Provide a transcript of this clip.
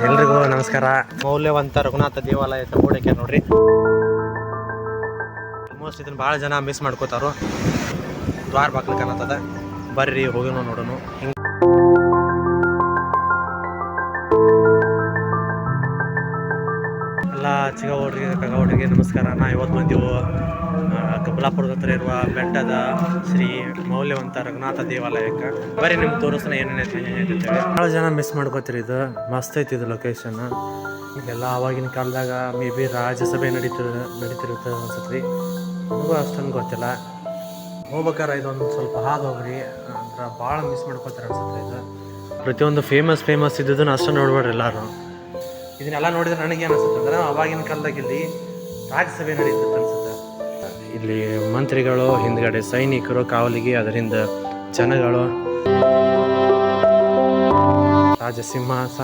ಎಲ್ರಿಗೂ ನಮಸ್ಕಾರ. ಮೌಲ್ಯವಂತ ರಘುನಾಥ ದೇವಾಲಯ ಗೋಡೆಗೆ ನೋಡ್ರಿ. ಆಲ್ಮೋಸ್ಟ್ ಇದನ್ನ ಭಾಳ ಜನ ಮಿಸ್ ಮಾಡ್ಕೋತಾರೋ. ದ್ವಾರ ಬಾಗ್ಲು ಕಾಣತ್ತದ, ಬರ್ರಿ ಹೋಗಿ ನೋಡೋಣ. ಎಲ್ಲ ಚಿಗವಡ್ರಿಗೆ ಕಗವಡ್ರಿಗೆ ನಮಸ್ಕಾರ. ನಾ ಇವತ್ತು ಬಂದೆವು ಕಬ್ಬಲಾಪುರದ ಹತ್ರ ಇರುವ ಬೆಟ್ಟದ ಶ್ರೀ ಮೌಲ್ಯವಂತ ರಘುನಾಥ ದೇವಾಲಯಕ್ಕೆ. ಬರೀ ನಿಮ್ಗೆ ತೋರಿಸ್ತಾನೆ ಏನೇನೈತಿ ಭಾಳ ಜನ ಮಿಸ್ ಮಾಡ್ಕೋತೀರಿ. ಇದು ಮಸ್ತ್ ಐತಿ ಇದು ಲೊಕೇಶನ್. ಈಗೆಲ್ಲ ಆವಾಗಿನ ಕಾಲದಾಗ ಮೇ ಬಿ ರಾಜ್ಯಸಭೆ ನಡೀತಿರುತ್ತೆ ಅನ್ಸತ್ರಿ. ನನಗೂ ಅಷ್ಟೊಂದು ಗೊತ್ತಿಲ್ಲ. ಹೋಗ್ಬೇಕಾರೆ ಇದೊಂದು ಸ್ವಲ್ಪ ಹಾದು ಹೋಗ್ರಿ ಅಂದ್ರೆ ಭಾಳ ಮಿಸ್ ಮಾಡ್ಕೋತಾರೆ ಅನ್ಸತ್ರಿ. ಇದು ಪ್ರತಿಯೊಂದು ಫೇಮಸ್ ಇದ್ದದನ್ನು ಅಷ್ಟು ನೋಡ್ಬೇಡ್ರಿ ಎಲ್ಲರೂ. ಇದನ್ನೆಲ್ಲ ನೋಡಿದ್ರೆ ನನಗೇನು ಅನ್ಸುತ್ತೆ ಅಂದ್ರೆ ಆವಾಗಿನ ಕಾಲದಾಗ ಇಲ್ಲಿ ರಾಜ್ಯಸಭೆ ನಡೀತಿತ್ತು ಅನ್ಸುತ್ತೆ. ಇಲ್ಲಿ ಮಂತ್ರಿಗಳು, ಹಿಂದ್ಗಡೆ ಸೈನಿಕರು ಕಾವಲಿಗೆ, ಅದರಿಂದ ಜನಗಳು, ರಾಜಸಿಂಹಾಸನ